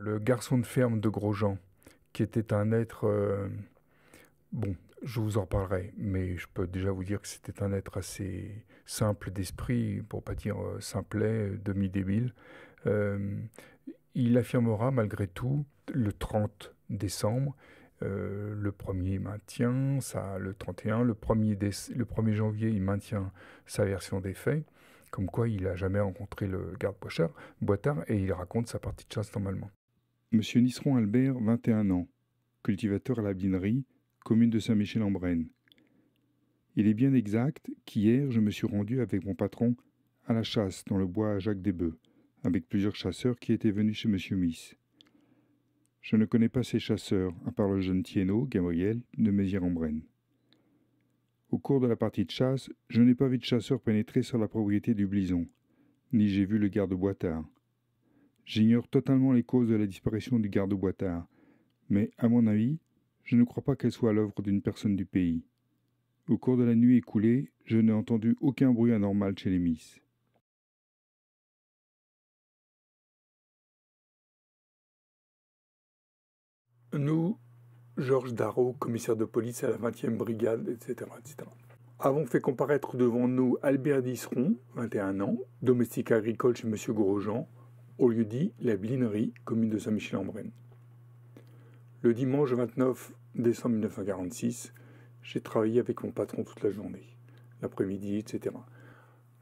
le garçon de ferme de Grosjean, qui était un être... bon, je vous en reparlerai, mais je peux déjà vous dire que c'était un être assez simple d'esprit, pour pas dire simplet, demi-débile. Euh, il affirmera malgré tout le 30 décembre, le 1er il maintient ça, le 31, le 1er janvier il maintient sa version des faits, comme quoi il n'a jamais rencontré le garde Boitard et il raconte sa partie de chasse normalement. Monsieur Nisseron Albert, 21 ans, cultivateur à la Blinerie, commune de Saint-Michel-en-Brenne. Il est bien exact qu'hier je me suis rendu avec mon patron à la chasse dans le bois à Jacques-des-Bœufs, avec plusieurs chasseurs qui étaient venus chez Monsieur Miss. Je ne connais pas ces chasseurs, à part le jeune Thiénot, Gabriel, de Mézières-en-Brenne. Au cours de la partie de chasse, je n'ai pas vu de chasseur pénétrer sur la propriété du Blison, ni j'ai vu le garde Boitard. J'ignore totalement les causes de la disparition du garde Boitard, mais, à mon avis, je ne crois pas qu'elle soit l'œuvre d'une personne du pays. Au cours de la nuit écoulée, je n'ai entendu aucun bruit anormal chez les Miss. Nous, Georges Darrot, commissaire de police à la 20e brigade, etc., etc., avons fait comparaître devant nous Albert Disseron, 21 ans, domestique agricole chez M. Grosjean, au lieu dit la Blinerie, commune de Saint-Michel-en-Brenne. Le dimanche 29 décembre 1946, j'ai travaillé avec mon patron toute la journée, l'après-midi, etc.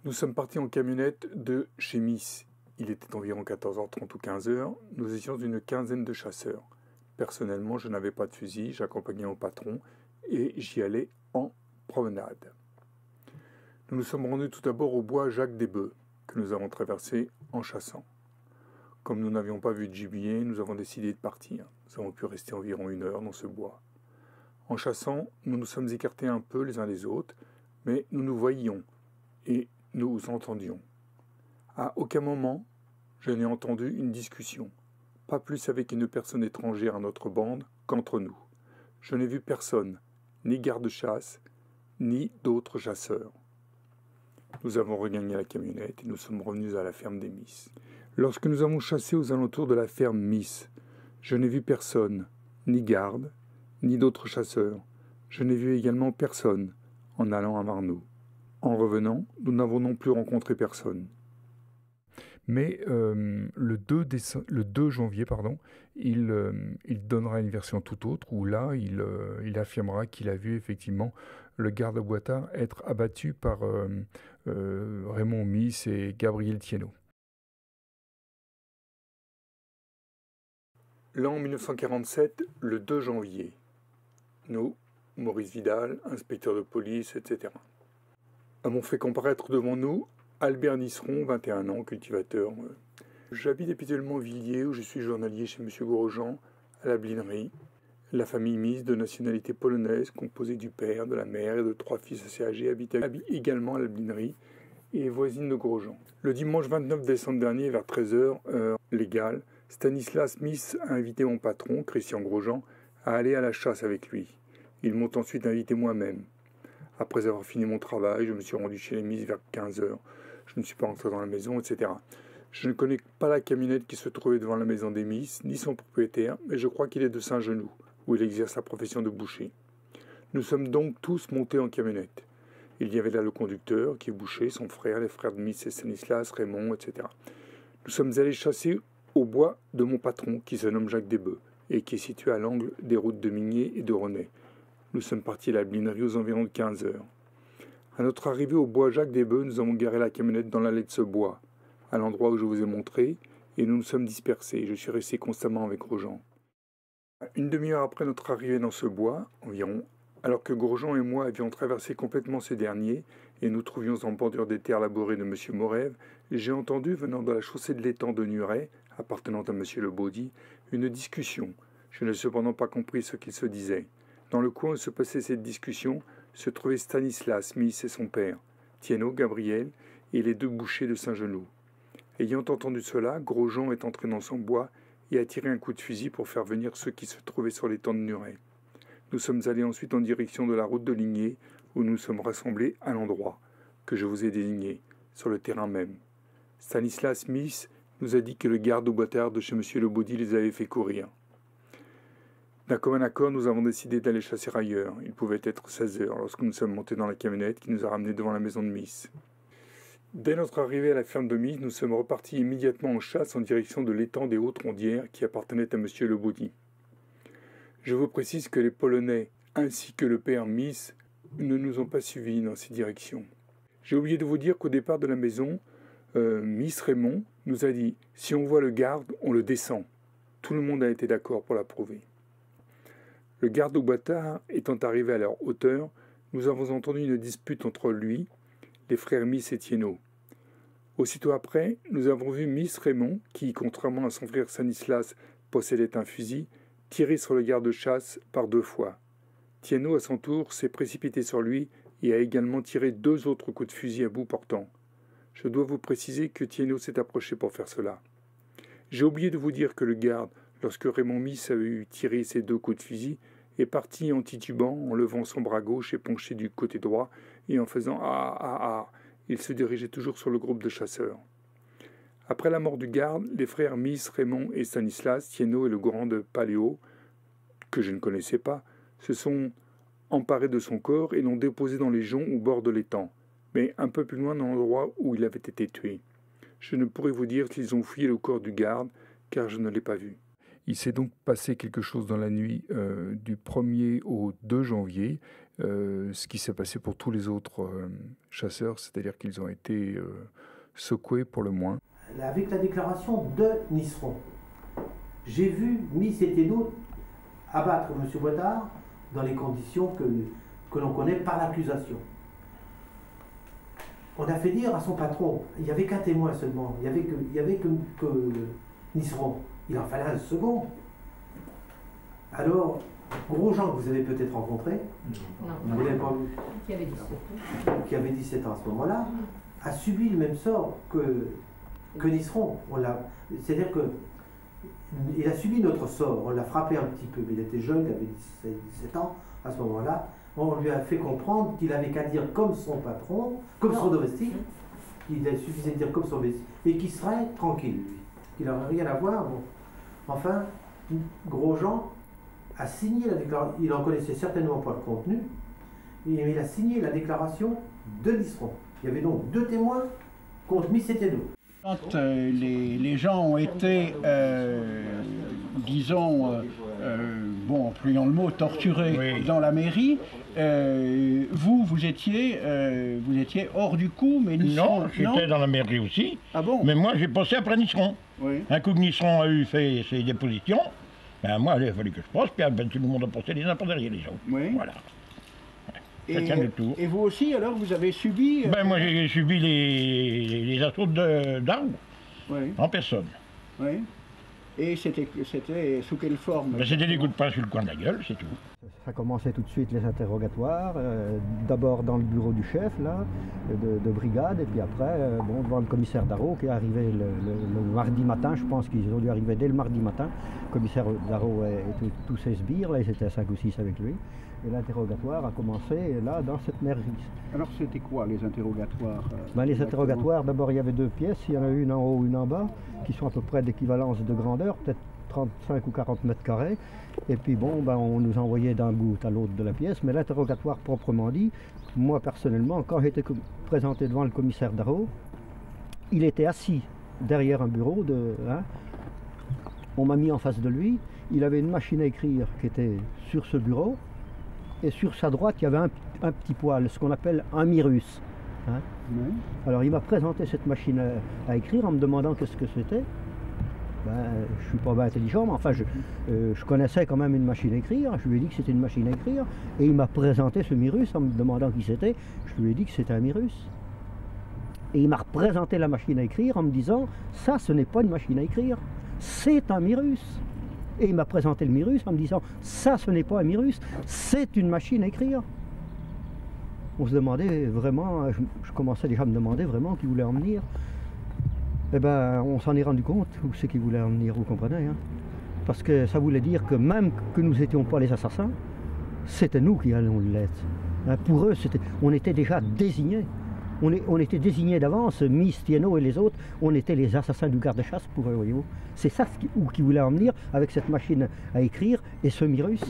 Nous sommes partis en camionnette de chez Miss. Il était environ 14h30 ou 15h. Nous étions une quinzaine de chasseurs. Personnellement, je n'avais pas de fusil, j'accompagnais mon patron et j'y allais en promenade. Nous nous sommes rendus tout d'abord au bois Jacques-des-Bœufs, que nous avons traversé en chassant. Comme nous n'avions pas vu de gibier, nous avons décidé de partir. Nous avons pu rester environ 1 heure dans ce bois. En chassant, nous nous sommes écartés un peu les uns des autres, mais nous nous voyions et nous entendions. À aucun moment, je n'ai entendu une discussion, pas plus avec une personne étrangère à notre bande qu'entre nous. Je n'ai vu personne, ni garde-chasse, ni d'autres chasseurs. Nous avons regagné la camionnette et nous sommes revenus à la ferme des Miss. Lorsque nous avons chassé aux alentours de la ferme Miss, je n'ai vu personne, ni garde, ni d'autres chasseurs. Je n'ai vu également personne en allant à Marnoux. En revenant, nous n'avons non plus rencontré personne. Mais le 2 janvier, il donnera une version tout autre, où là, il affirmera qu'il a vu effectivement le garde Boitard être abattu par Raymond Miss et Gabriel Thiénot. L'an 1947, le 2 janvier. Nous, Maurice Vidal, inspecteur de police, etc., avons fait comparaître devant nous Albert Nisseron, 21 ans, cultivateur. J'habite habituellement Villiers, où je suis journalier chez M. Grosjean, à la Blinerie. La famille Miss, de nationalité polonaise, composée du père, de la mère et de 3 fils assez âgés, habite également à la Blinerie et est voisine de Grosjean. Le dimanche 29 décembre dernier, vers 13h, heure légale, Stanislas Miss a invité mon patron, Christian Grosjean, à aller à la chasse avec lui. Ils m'ont ensuite invité moi-même. Après avoir fini mon travail, je me suis rendu chez les Miss vers 15h. Je ne suis pas rentré dans la maison, etc. Je ne connais pas la camionnette qui se trouvait devant la maison des Miss, ni son propriétaire, mais je crois qu'il est de Saint-Genoux, où il exerce la profession de boucher. Nous sommes donc tous montés en camionnette. Il y avait là le conducteur, qui est boucher, son frère, les frères de Miss et Stanislas, Raymond, etc. Nous sommes allés chasser au bois de mon patron, qui se nomme Jacques-des-Bœufs, et qui est situé à l'angle des routes de Migné et de René. Nous sommes partis à la Blinerie aux environs de 15 heures. À notre arrivée au bois Jacques-des-Bœufs, nous avons garé la camionnette dans l'allée de ce bois, à l'endroit où je vous ai montré, et nous nous sommes dispersés. Je suis resté constamment avec Grosjean. Une demi-heure après notre arrivée dans ce bois, environ, alors que Grosjean et moi avions traversé complètement ce dernier, et nous trouvions en bordure des terres labourées de M. Morève, j'ai entendu, venant de la chaussée de l'étang de Nuret, appartenant à M. Le Baudy, une discussion. Je n'ai cependant pas compris ce qu'il se disait. Dans le coin où se passait cette discussion, se trouvaient Stanislas Miss et son père, Thiénot, Gabriel, et les 2 bouchers de Saint-Genoux. Ayant entendu cela, Grosjean est entré dans son bois et a tiré un coup de fusil pour faire venir ceux qui se trouvaient sur l'étang de Nuret. Nous sommes allés ensuite en direction de la route de Ligné, où nous sommes rassemblés à l'endroit que je vous ai désigné, sur le terrain même. Stanislas Miss nous a dit que le garde au boitard de chez M. Le Baudy les avait fait courir. D'un commun accord, nous avons décidé d'aller chasser ailleurs. Il pouvait être 16 heures lorsque nous sommes montés dans la camionnette qui nous a ramenés devant la maison de Miss. Dès notre arrivée à la ferme de Miss, nous sommes repartis immédiatement en chasse en direction de l'étang des Hautes-Rondières qui appartenait à M. Le Baudy. Je vous précise que les Polonais, ainsi que le père Miss, ne nous ont pas suivis dans ces directions. J'ai oublié de vous dire qu'au départ de la maison, Miss Raymond nous a dit « Si on voit le garde, on le descend ». Tout le monde a été d'accord pour l'approuver. Le garde au boitard étant arrivé à leur hauteur, nous avons entendu une dispute entre lui, les frères Miss et Thienot. Aussitôt après, nous avons vu Miss Raymond, qui, contrairement à son frère Stanislas, possédait un fusil, tirer sur le garde-chasse par 2 fois. Thienot, à son tour, s'est précipité sur lui et a également tiré 2 autres coups de fusil à bout portant. Je dois vous préciser que Thienot s'est approché pour faire cela. J'ai oublié de vous dire que le garde, lorsque Raymond Miss a eu tiré ses 2 coups de fusil, est parti en titubant, en levant son bras gauche et penché du côté droit, et en faisant « Ah, ah, ah ». Il se dirigeait toujours sur le groupe de chasseurs. Après la mort du garde, les frères Miss, Raymond et Stanislas, Thienot et le grand de Paléo, que je ne connaissais pas, se sont emparés de son corps et l'ont déposé dans les joncs au bord de l'étang, mais un peu plus loin dans l'endroit où il avait été tué. Je ne pourrais vous dire qu'ils ont fouillé le corps du garde, car je ne l'ai pas vu. Il s'est donc passé quelque chose dans la nuit du 1er au 2 janvier, ce qui s'est passé pour tous les autres chasseurs, c'est-à-dire qu'ils ont été secoués pour le moins. Avec la déclaration de Nisseron, j'ai vu Miss et Thienot abattre M. Boitard dans les conditions que l'on connaît par l'accusation. On a fait dire à son patron, il n'y avait qu'un témoin seulement, il n'y avait que Nisseron. Il en fallait un second. Alors, Grosjean, que vous avez peut-être rencontré, vous l'avez pas vu, qui avait 17 ans à ce moment-là, a subi le même sort que Nisseron. C'est-à-dire qu'il a subi notre sort, on l'a frappé un petit peu, mais il était jeune, il avait 17 ans à ce moment-là. On lui a fait comprendre qu'il avait qu'à dire comme son patron, comme son domestique, il suffisait de dire comme son domestique, et qu'il serait tranquille, lui. Il n'aurait rien à voir. Bon. Enfin, Grosjean a signé la déclaration, il n'en connaissait certainement pas le contenu, mais il a signé la déclaration de Nisseron. Il y avait donc 2 témoins contre Miss et Thienot. Quand les gens ont été, disons, bon, employons le mot, torturés oui. Dans la mairie, vous étiez hors du coup, mais Nisseron... Non, j'étais dans la mairie aussi, ah bon? Mais moi j'ai passé après Nisseron. Oui. Un coup que Nisseron a eu fait ses dépositions, ben moi il a fallu que je passe, puis ben, tout le monde a passé les uns par derrière les autres. Oui. Voilà. Et vous aussi, alors, vous avez subi... Ben moi j'ai subi les assauts d'armes, oui. En personne. Oui. Et c'était sous quelle forme? Ben, c'était des coups de poing sur le coin de la gueule, c'est tout. Ça commençait tout de suite les interrogatoires, d'abord dans le bureau du chef, là, de brigade, et puis après, bon, devant le commissaire Darro qui est arrivé le mardi matin, je pense qu'ils ont dû arriver dès le mardi matin. Le commissaire Darro et tous ses sbires, là, ils étaient 5 ou 6 avec lui. Et l'interrogatoire a commencé là, dans cette mairie. Alors c'était quoi les interrogatoires ben, les interrogatoires, d'abord il y avait 2 pièces, il y en a une en haut, une en bas, qui sont à peu près d'équivalence de grandeur, peut-être 35 ou 40 mètres carrés. Et puis bon, ben, on nous envoyait d'un bout à l'autre de la pièce, mais l'interrogatoire proprement dit, moi personnellement, quand j'étais présenté devant le commissaire Darro, il était assis derrière un bureau, on m'a mis en face de lui, il avait une machine à écrire qui était sur ce bureau, et sur sa droite, il y avait un petit poêle, ce qu'on appelle un Mirus. Hein. Oui. Alors il m'a présenté cette machine à écrire en me demandant qu'est-ce que c'était. Ben, je ne suis pas bien intelligent, mais enfin je connaissais quand même une machine à écrire. Je lui ai dit que c'était une machine à écrire. Et il m'a présenté ce Mirus en me demandant qui c'était. Je lui ai dit que c'était un Mirus. Et il m'a représenté la machine à écrire en me disant « ça, ce n'est pas une machine à écrire, c'est un Mirus ». Et il m'a présenté le Mirus en me disant « ça, ce n'est pas un Mirus, c'est une machine à écrire ». On se demandait vraiment, je commençais déjà à me demander vraiment qui voulait en venir. Eh ben, on s'en est rendu compte où c'est qu'il voulait en venir, vous comprenez, hein. Parce que ça voulait dire que même que nous n'étions pas les assassins, c'était nous qui allions l'être. Hein, pour eux, on était déjà désignés. on était désignés d'avance, Miss, Tieno et les autres, on était les assassins du garde-chasse pour eux, voyez-vous. C'est ça qui voulait en venir avec cette machine à écrire et ce virus.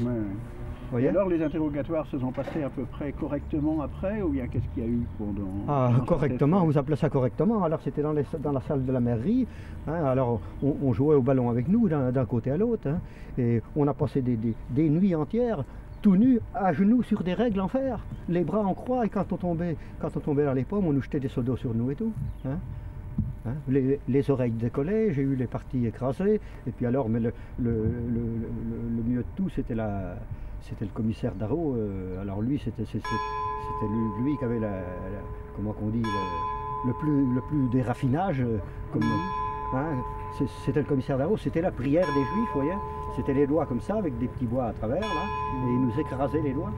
Et alors les interrogatoires se sont passés à peu près correctement après, ou bien qu'est-ce qu'il y a eu pendant correctement, vous appelez ça correctement. Alors c'était dans la salle de la mairie, hein, alors on jouait au ballon avec nous d'un côté à l'autre, hein, et on a passé des nuits entières tout nus, à genoux sur des règles en fer, les bras en croix, et quand on tombait dans les pommes, on nous jetait des seaux d'eau sur nous et tout. Hein. Hein, les oreilles décollaient, j'ai eu les parties écrasées, et puis alors, mais le mieux de tout, c'était le commissaire Darro. Alors lui, c'était lui qui avait comment qu'on dit, le plus des raffinages, hein, c'était le commissaire Darro, c'était la prière des Juifs, vous voyez. C'était les doigts comme ça, avec des petits bois à travers, là, et il nous écrasait les doigts.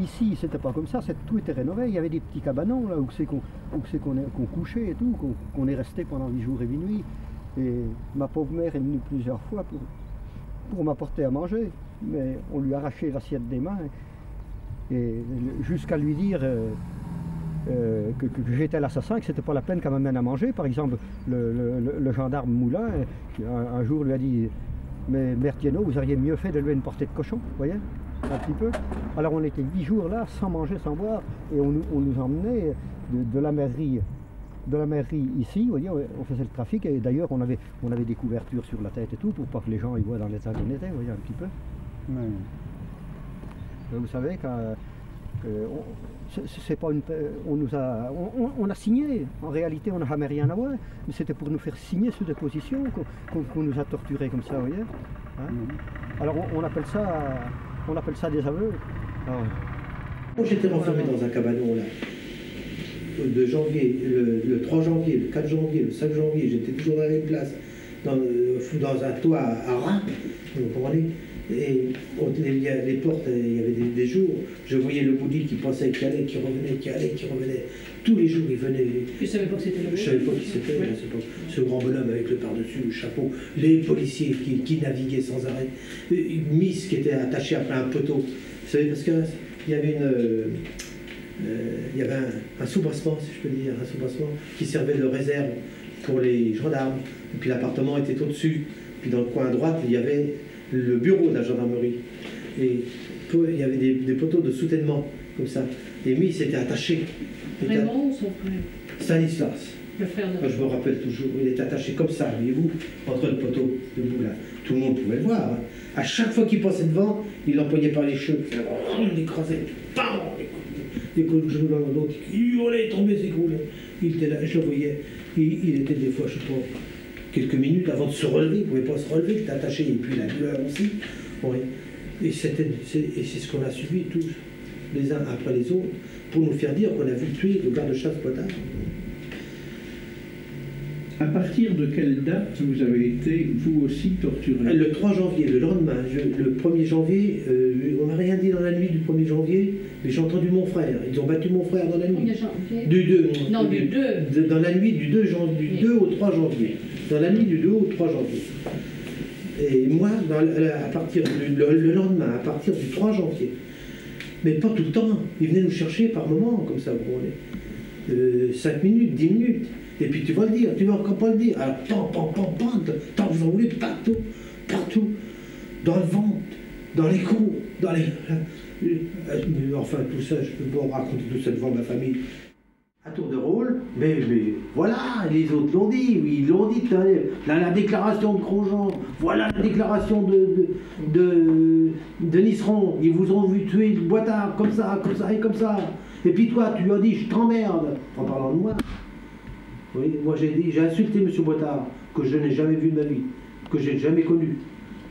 Ici, c'était pas comme ça, tout était rénové, il y avait des petits cabanons, là, où c'est qu'on couchait et tout, qu'on est resté pendant 8 jours et 8 nuits. Et ma pauvre mère est venue plusieurs fois pour m'apporter à manger, mais on lui arrachait l'assiette des mains, et jusqu'à lui dire que j'étais l'assassin, que c'était pas la peine qu'elle m'amène à manger. Par exemple, le gendarme Moulin, un jour lui a dit: mais Mère Tieno, vous auriez mieux fait de lever une portée de cochon, vous voyez, un petit peu. Alors on était 8 jours là, sans manger, sans boire, et on nous emmenait de la mairie ici, vous voyez, on faisait le trafic, et d'ailleurs on avait des couvertures sur la tête et tout, pour pas que les gens y voient dans l'état qu'on était, vous voyez, un petit peu. Vous savez, c'est pas on a signé, en réalité on n'a jamais rien à voir, mais c'était pour nous faire signer sous des positions qu'on nous a torturés comme ça, vous voyez. Hein. Alors on appelle ça des aveux. Moi j'étais renfermé dans un cabanon là, de janvier, le 3 janvier, le 4 janvier, le 5 janvier, j'étais toujours dans les places, dans un toit à rats, vous comprenez. Et les portes, il y avait des jours, je voyais le bouddhi qui passait, qui allait, qui revenait, qui allait, qui revenait. Tous les jours, il venait. Je ne savais pas que c'était le Je ne savais pas qui c'était, ce grand bonhomme avec le par-dessus, le chapeau, les policiers qui naviguaient sans arrêt, Miss qui était attachée après un poteau. Vous savez, parce qu'il y avait un soubassement, si je peux dire, un soubassement qui servait de réserve pour les gendarmes. Et puis l'appartement était au-dessus. Puis dans le coin à droite, il y avait le bureau de la gendarmerie. Et il y avait des poteaux de soutènement, comme ça. Et Miss était attaché. Vraiment ou son frère? Stanislas. Le frère de... Je me rappelle toujours, il était attaché comme ça, voyez-vous, entre le poteau, debout là. Tout le monde pouvait le voir. Hein. À chaque fois qu'il passait devant, il l'empoignait par les cheveux. Il l'écrasait. Bam! Les coups de genoux dans l'autre. Il hurlait, il tombait, s'écroulait. Il était là, je le voyais. Il était des fois, je sais pas, quelques minutes avant de se relever, il ne pouvait pas se relever, il était attaché, et puis la douleur aussi. Oui. Et c'est ce qu'on a subi tous, les uns après les autres, pour nous faire dire qu'on a vu tuer le garde-chasse Poitard. À partir de quelle date vous avez été, vous aussi, torturé? Le 3 janvier, le lendemain. Le 1er janvier, on n'a rien dit dans la nuit du 1er janvier, mais j'ai entendu mon frère. Ils ont battu mon frère dans la nuit. Du 2. Non, du 2. Dans la nuit du 2 au 3 janvier. Dans la nuit du 2 au 3 janvier. Et moi, à partir le lendemain, à partir du 3 janvier. Mais pas tout le temps. Ils venaient nous chercher par moments, comme ça, vous voyez. 5 minutes, 10 minutes. Et puis tu vas le dire, tu vas encore pas le dire. Alors, tant que vous en voulez, partout. Dans le ventre, dans les cours, dans les... Enfin, tout ça, je peux pas raconter tout ça devant ma famille. À tour de rôle, mais voilà, les autres l'ont dit, oui, ils l'ont dit, la déclaration de Grosjean, voilà la déclaration de Nisseron, ils vous ont vu tuer le Boitard, comme ça et comme ça. Et puis toi, tu lui as dit, je t'emmerde, en parlant de moi. Oui, moi j'ai insulté M. Boitard, que je n'ai jamais vu de ma vie, que j'ai jamais connu.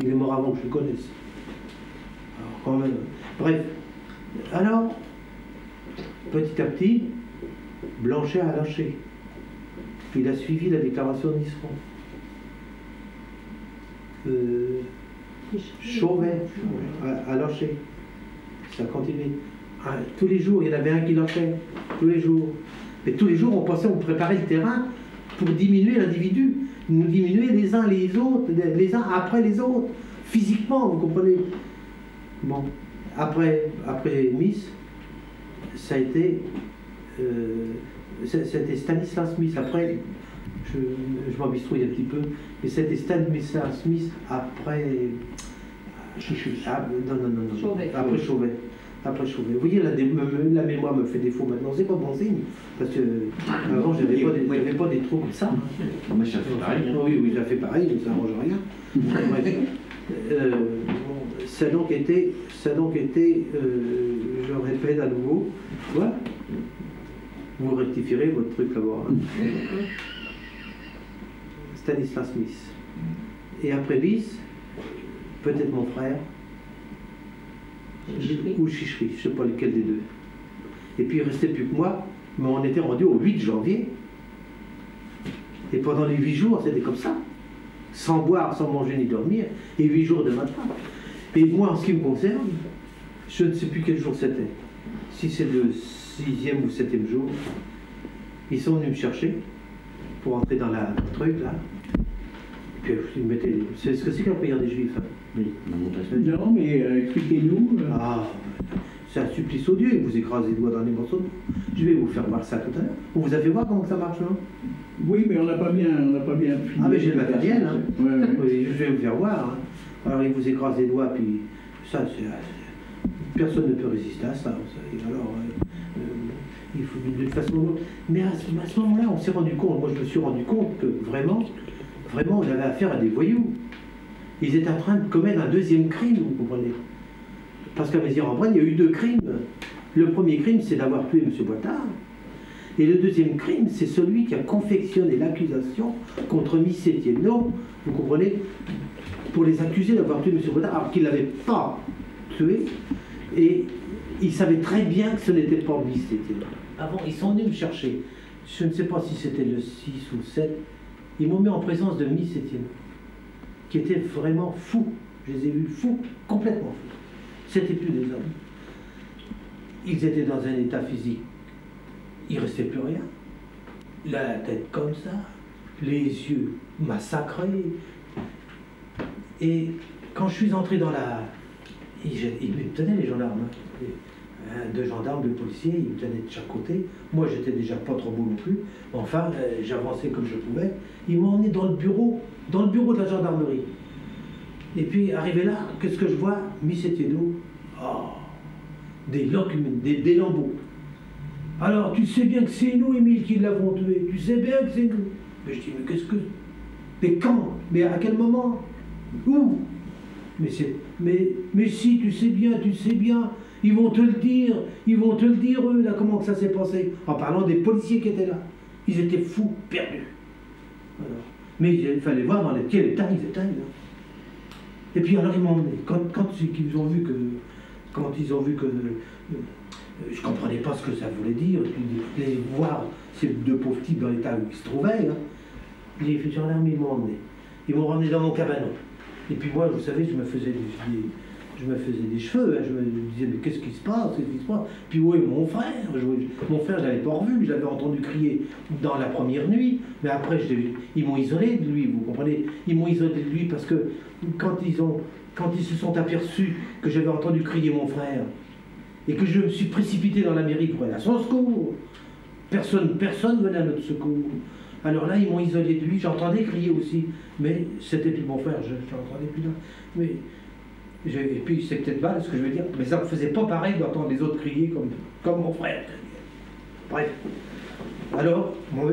Il est mort avant que je le connaisse. Alors quand même. Bref. Alors, petit à petit, Blanchet a lâché. Il a suivi la déclaration de Nisseron. Chauvet a lâché. Ça a continué. Tous les jours, il y en avait un qui lâchait. Tous les jours. Et tous les jours, on pensait, on préparait le terrain pour diminuer l'individu, nous diminuer les uns les autres, les uns après les autres, physiquement, vous comprenez. Bon, après Miss, ça a été c'était Stanislas Smith. Après, je m'embistrouille un petit peu, mais c'était Stanislas Smith après. Non. Chauvet. Après Chauvet. Vous voyez, la mémoire me fait défaut maintenant. C'est pas bon signe. Parce que avant, j'avais pas des trous comme ça. Moi, ça fait pareil. Oui, ça fait pareil, mais ça n'arrange rien. Bref. Ça a donc été, je répète à nouveau, quoi? Vous rectifierez votre truc là-bas. Hein. Stanislas Smith. Et après Bis, peut-être mon frère, ou Chichery, je ne sais pas lequel des deux. Et puis il ne restait plus que moi, mais on était rendu au 8 janvier. Et pendant les 8 jours, c'était comme ça. Sans boire, sans manger ni dormir, et 8 jours de matin. Et moi, en ce qui me concerne, je ne sais plus quel jour c'était. Si c'est le 6e ou 7e jour, ils sont venus me chercher pour entrer dans la truc là. Et puis ils me mettaient. C'est ce que c'est qu'un prière des Juifs. Hein. Oui. Non, mais expliquez-nous. Ah, c'est un supplice odieux, ils vous écrasent les doigts dans les morceaux. Je vais vous faire voir ça tout à l'heure. On vous a fait voir comment ça marche, non? Oui, mais on n'a pas bien filmé. Ah, mais j'ai le matériel, hein. Ouais. Oui, je vais vous faire voir. Hein. Alors, ils vous écrasent les doigts, puis ça, personne ne peut résister à ça. Alors, il faut d'une façon ou d'autre. Mais à ce moment-là, on s'est rendu compte, moi je me suis rendu compte que vraiment, on avait affaire à des voyous. Ils étaient en train de commettre un deuxième crime, vous comprenez? Parce qu'à Mézières-en-Brenne, il y a eu 2 crimes. Le premier crime, c'est d'avoir tué M. Boitard. Et le deuxième crime, c'est celui qui a confectionné l'accusation contre Miss Etienneau, vous comprenez, pour les accuser d'avoir tué M. Boitard, alors qu'il ne l'avait pas tué. Et il savait très bien que ce n'était pas Miss Etienneau. Avant, ils sont venus me chercher. Je ne sais pas si c'était le 6 ou le 7. Ils m'ont mis en présence de Miss Etienneau, qui était vraiment fou. Je les ai vus fous, complètement fous. C'était plus des hommes. Ils étaient dans un état physique. Il ne restait plus rien. La tête comme ça, les yeux massacrés. Et quand je suis entré dans la... Ils me tenaient, les gendarmes. Hein. 2 gendarmes, 2 policiers, ils me tenaient de chaque côté. Moi, j'étais déjà pas trop beau non plus. Enfin, j'avançais comme je pouvais. Ils m'ont emmené dans le bureau de la gendarmerie. Et puis, arrivé là, qu'est-ce que je vois? Miss Etienneau. Oh, des lambeaux. Alors, tu sais bien que c'est nous, Émile, qui l'avons tué. Tu sais bien que c'est nous. Mais je dis, mais qu'est-ce que... Mais quand? Mais à quel moment? Où? Mais si, tu sais bien. Ils vont te le dire, eux, là, comment que ça s'est passé. En parlant des policiers qui étaient là. Ils étaient fous, perdus. Alors, mais il fallait voir dans quel état ils étaient. Là. Et puis alors, ils m'ont emmené. Quand ils ont vu que... je comprenais pas ce que ça voulait dire, et puis les voir ces 2 pauvres types dans l'état où ils se trouvaient, hein. Les gendarmes, ils m'ont emmené. Ils m'ont ramené dans mon cabanon. Et puis moi, vous savez, je me faisais des cheveux, hein. Je me disais, mais qu'est-ce qui se passe? Puis oui, mon frère, je l'avais pas revu, je l'avais entendu crier dans la première nuit, mais après, ils m'ont isolé de lui, vous comprenez? Ils m'ont isolé de lui parce que quand ils se sont aperçus que j'avais entendu crier mon frère, et que je me suis précipité dans la mairie pour aller à son secours, personne venait à notre secours. Alors là, ils m'ont isolé de lui, j'entendais crier aussi, mais c'était plus mon frère, je l'entendais plus là. Mais et puis c'est peut-être mal ce que je veux dire, mais ça ne me faisait pas pareil d'entendre les autres crier comme mon frère. Bref. Alors, moi,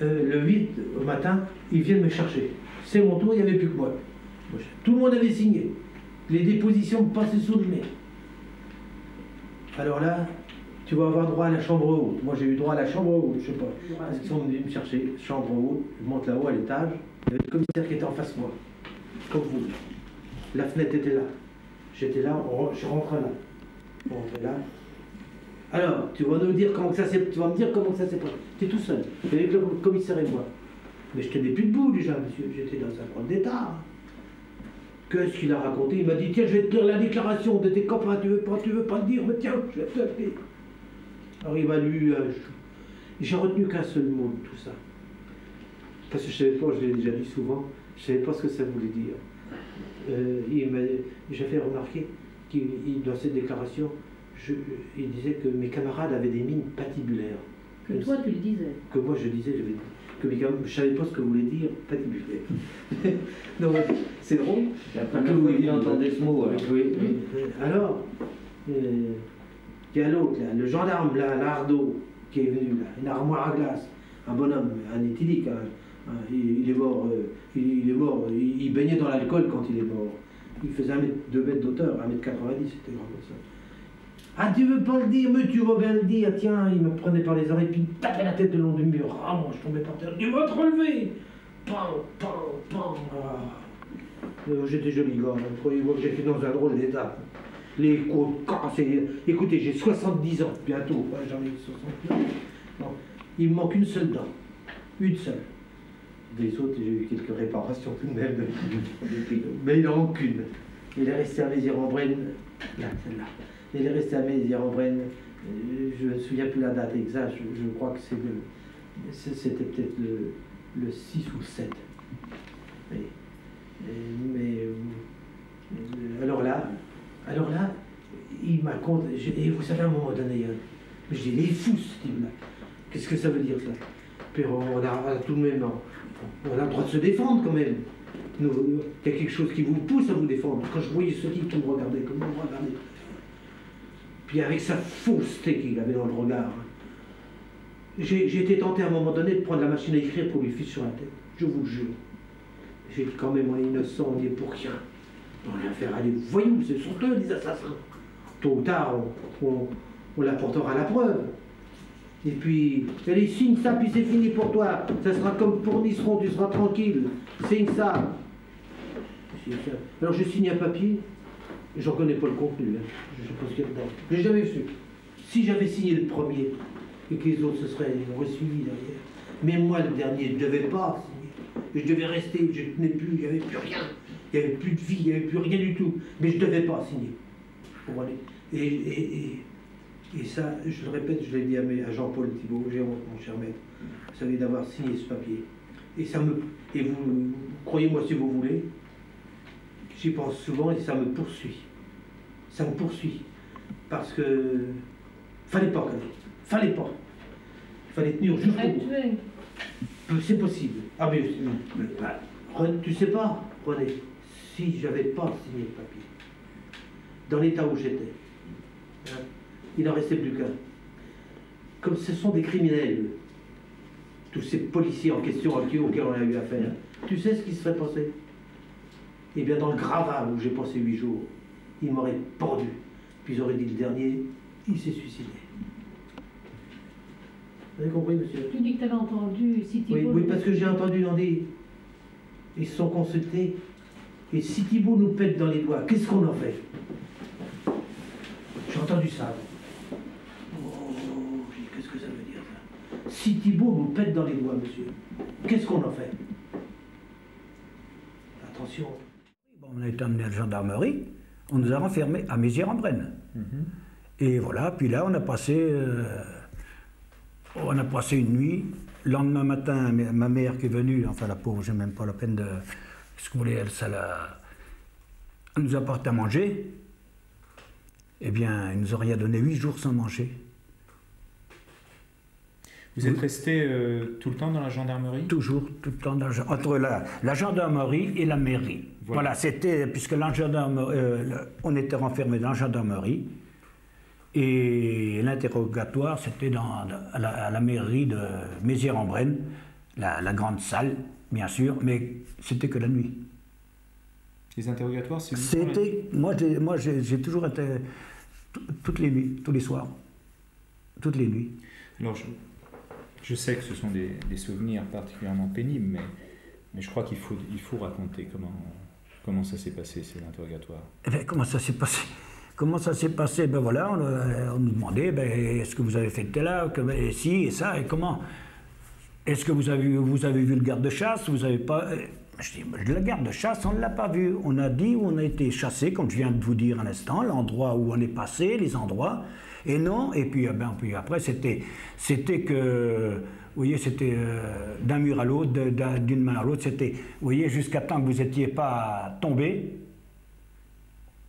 le 8 au matin, ils viennent me chercher. C'est mon tour, il n'y avait plus que moi. Tout le monde avait signé. Les dépositions passaient sous le nez. Alors là, tu vas avoir droit à la chambre haute. Moi, j'ai eu droit à la chambre haute, je sais pas. Parce qu'ils sont venus me chercher, chambre haute, je monte là-haut à l'étage. Il y avait le commissaire qui était en face de moi, comme vous. La fenêtre était là. J'étais là, je rentrais là. On rentrait là. Alors, tu vas me dire comment ça s'est passé. Tu es tout seul, avec le commissaire et moi. Mais je tenais plus debout déjà, monsieur. J'étais dans un point d'état. Qu'est-ce qu'il a raconté? Il m'a dit, tiens, je vais te lire la déclaration de tes copains. Tu veux pas le dire? Mais tiens, je vais te le dire. Alors il m'a lu. J'ai retenu qu'un seul mot de tout ça. Parce que je savais pas, je l'ai déjà dit souvent, je savais pas ce que ça voulait dire. J'ai fait remarquer qu'il, dans cette déclaration, il disait que mes camarades avaient des mines patibulaires. Que toi, tu le disais. Que moi, je disais, que mes camarades, je ne savais pas ce que voulait dire patibulaire. Donc, c'est drôle. La première fois qu'il entendait ce mot, alors. Oui. Alors, il y a l'autre, le gendarme, là, Lardo, qui est venu, là, une armoire à glace, un bonhomme, un éthylique, il est mort, il baignait dans l'alcool quand il est mort. Il faisait 2 mètres d'auteur, 1,90 m, c'était grand comme ça. Ah, tu veux pas le dire, mais tu vas bien le dire, tiens, il me prenait par les oreilles, puis il me tapait la tête le long du mur. Ah, moi, je tombais par terre, tu vas te relever. Pan, pan, pan. J'étais joli gars, il voit que j'étais dans un drôle d'état. Les côtes cassées. Écoutez, j'ai 70 ans, bientôt, j'en ai 69. Non, il me manque une seule dent, une seule. Des autres, j'ai eu quelques réparations tout de même, mais il n'en manque qu'une. Il est resté à Mézières-en-Brenne, là, celle-là. Il est resté à Mézières-en-Brenne, je ne me souviens plus la date exacte, je crois que c'était peut-être le 6 ou 7. Alors là, il m'a conté, et vous savez, à un moment donné, je dis, il est fou ce type-là. Qu'est-ce que ça veut dire ça? Puis on a tout de même, on a le droit de se défendre quand même. Il y a quelque chose qui vous pousse à vous défendre. Quand je voyais ce type qui me regardait, comme il me regardait, puis avec sa fausseté qu'il avait dans le regard, j'ai été tenté à un moment donné de prendre la machine à écrire pour lui ficher sur la tête. Je vous le jure. J'ai dit quand même, on est innocent, on n'y est pour rien. On va faire aller, voyons, ce sont eux les assassins. Tôt ou tard, on l'apportera à la preuve. Et puis, allez, signe ça, puis c'est fini pour toi. Ça sera comme pour Niceron, tu seras tranquille. Signe ça. Alors je signe un papier, j'en connais pas le contenu, hein. Je sais pas ce qu'il y a dedans. Je l'ai jamais su. Si j'avais signé le premier, et que les autres auraient suivi derrière. Mais moi, le dernier, je ne devais pas signer. Je devais rester, je ne tenais plus, il n'y avait plus rien. Il n'y avait plus de vie, il n'y avait plus rien du tout. Mais je ne devais pas signer. Pour aller. Et ça, je le répète, je l'ai dit à Jean-Paul Thibault, j'ai honte, mon cher maître, vous savez, d'avoir signé ce papier. Et vous croyez-moi si vous voulez, j'y pense souvent et ça me poursuit. Ça me poursuit. Parce que fallait pas, fallait pas. Il fallait tenir jusqu'au bout. C'est possible. Ah mais tu sais pas, René, si j'avais pas signé le papier, dans l'état où j'étais, hein, il n'en restait plus qu'un. Comme ce sont des criminels, tous ces policiers en question auxquels on a eu affaire, tu sais ce qui se serait passé? Eh bien, dans le Gravat où j'ai passé 8 jours, ils m'auraient pendu. Puis ils auraient dit le dernier, il s'est suicidé. Vous avez compris, monsieur? Tu dis que tu avais entendu si Thibault... Oui, parce que j'ai entendu dans des... Ils se sont consultés. Et si Thibault nous pète dans les doigts, qu'est-ce qu'on en fait? J'ai entendu ça. Qu'est-ce que ça veut dire, ça? Si Thibault nous pète dans les doigts, monsieur, qu'est-ce qu'on en fait? Attention. Bon, on a été amené à la gendarmerie, on nous a renfermés à Mézières-en-Brenne. Et voilà, puis là, on a passé une nuit. Le lendemain matin, ma mère qui est venue, enfin la pauvre, j'ai même pas la peine de... Ce que vous voulez, elle nous a apporté à manger. Eh bien, il nous a rien donné 8 jours sans manger. Vous êtes resté tout le temps dans la gendarmerie? Toujours, tout le temps entre la gendarmerie et la mairie. Voilà, c'était, puisque la gendarmerie, on était renfermés dans la gendarmerie, et l'interrogatoire, c'était à la mairie de Mézières-en-Brenne, la grande salle, bien sûr, mais c'était que la nuit. Les interrogatoires, c'est... C'était... Moi, j'ai toujours été... Toutes les nuits, tous les soirs. Toutes les nuits. Alors, je sais que ce sont des souvenirs particulièrement pénibles, mais je crois qu'il faut raconter comment ça s'est passé, ces interrogatoires. Eh bien, comment ça s'est passé? Comment ça s'est passé? Ben voilà, on nous demandait, est-ce que vous avez fait tel là, et si, et ça, et comment? Est-ce que vous avez vu le garde-chasse? Vous avez pas... Je dis, la garde-chasse, on ne l'a pas vu. On a dit où on a été chassé, comme je viens de vous dire un instant, l'endroit où on est passé, les endroits. Et non, et puis, puis après, c'était que, vous voyez, c'était d'un mur à l'autre, d'une main à l'autre, c'était, vous voyez, jusqu'à temps que vous n'étiez pas tombé,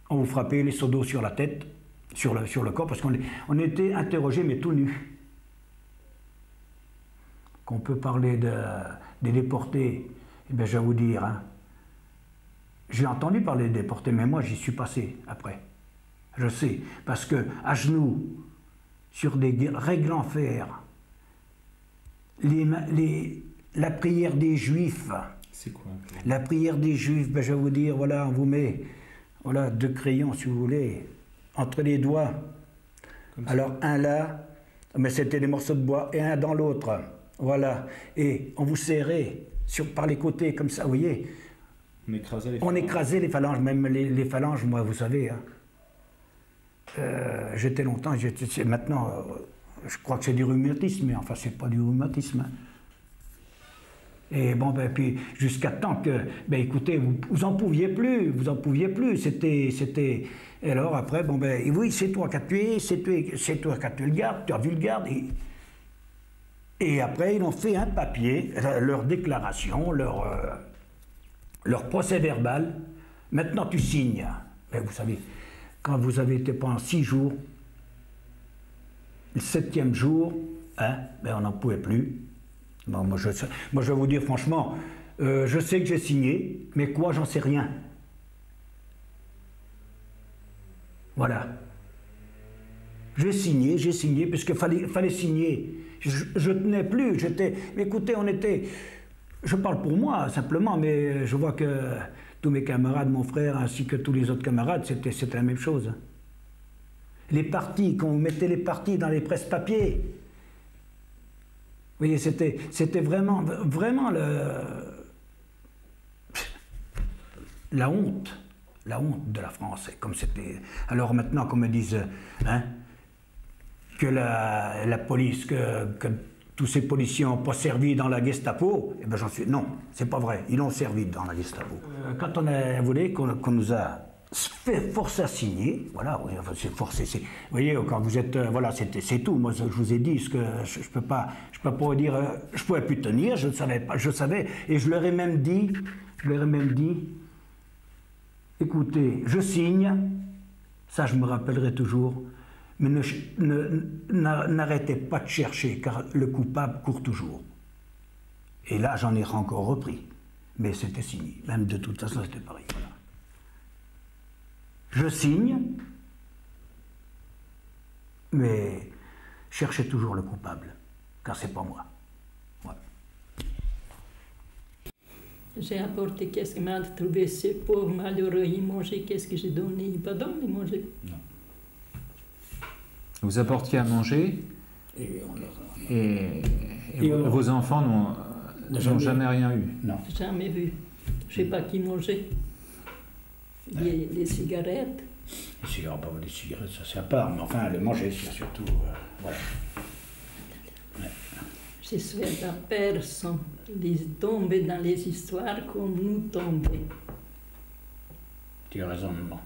on vous frappait les seaux d'eau sur la tête, sur le corps, parce qu'on était interrogés, mais tout nus. Qu'on peut parler des déportés, eh bien, je vais vous dire, hein, j'ai entendu parler des déportés, mais moi, j'y suis passé après. Je sais, parce que à genoux, sur des règles en fer, la prière des Juifs. C'est quoi? La prière des Juifs, ben, je vais vous dire, voilà, on vous met, voilà, 2 crayons, si vous voulez, entre les doigts. Alors, un là, mais c'était des morceaux de bois, et un dans l'autre. Voilà. Et on vous serrait par les côtés, comme ça, vous voyez. On écrasait les phalanges. On écrasait les phalanges, même les phalanges, moi, vous savez. Hein. J'étais longtemps, maintenant, je crois que c'est du rhumatisme, mais enfin, c'est pas du rhumatisme. Hein. Et bon, ben, puis jusqu'à temps que, ben, écoutez, vous en pouviez plus, c'était... Et alors après, bon, ben, oui, c'est toi qui as tué, c'est toi qui as tué le garde, tu as vu le garde. Et après, ils ont fait un papier, leur déclaration, leur procès verbal. Maintenant, tu signes. Ben, vous savez, quand vous avez été pendant 6 jours, le 7e jour, hein, ben, on n'en pouvait plus. Bon, moi, je vais vous dire franchement, je sais que j'ai signé, mais quoi, j'en sais rien. Voilà. J'ai signé, puisqu'il fallait signer. Je tenais plus, mais écoutez, on était... Je parle pour moi, simplement, mais je vois que tous mes camarades, mon frère, ainsi que tous les autres camarades, c'était la même chose. Les partis, quand on mettait les partis dans les presses-papiers, vous voyez, c'était vraiment la honte de la France. Comme c'était. Alors maintenant, qu'on me dise, hein, que la police, que tous ces policiers n'ont pas servi dans la Gestapo, eh ben j'en suis. Non, c'est pas vrai. Ils ont servi dans la Gestapo. Quand on a voulu qu'on nous a fait forcer à signer, voilà, oui, enfin, c'est forcé. Vous voyez, quand vous êtes, voilà, c'est tout. Moi, je vous ai dit ce que je peux pas dire. Je pouvais plus tenir. Je ne savais pas. Je savais, et je leur ai même dit. Écoutez, je signe. Ça, je me rappellerai toujours. Mais n'arrêtez pas de chercher, car le coupable court toujours. Et là, j'en ai encore repris. Mais c'était signé. Même de toute façon, c'était pareil. Voilà. Je signe, mais cherchez toujours le coupable, car c'est pas moi. Voilà. J'ai apporté qu'est-ce que m'a trouvé ces pauvres malheureux, ils mangeaient, qu'est-ce que j'ai donné? Pas donné manger. Non. Vous apportiez à manger et vos enfants n'ont jamais rien eu? Non. Jamais vu. Je ne sais pas qui mangeait. Les cigarettes. Les cigarettes, pas des cigarettes, ça c'est à part, mais enfin, le manger, c'est surtout. Voilà. Ouais. Je souhaite à personne de tomber dans les histoires comme nous tombons. Tu as raison, maman.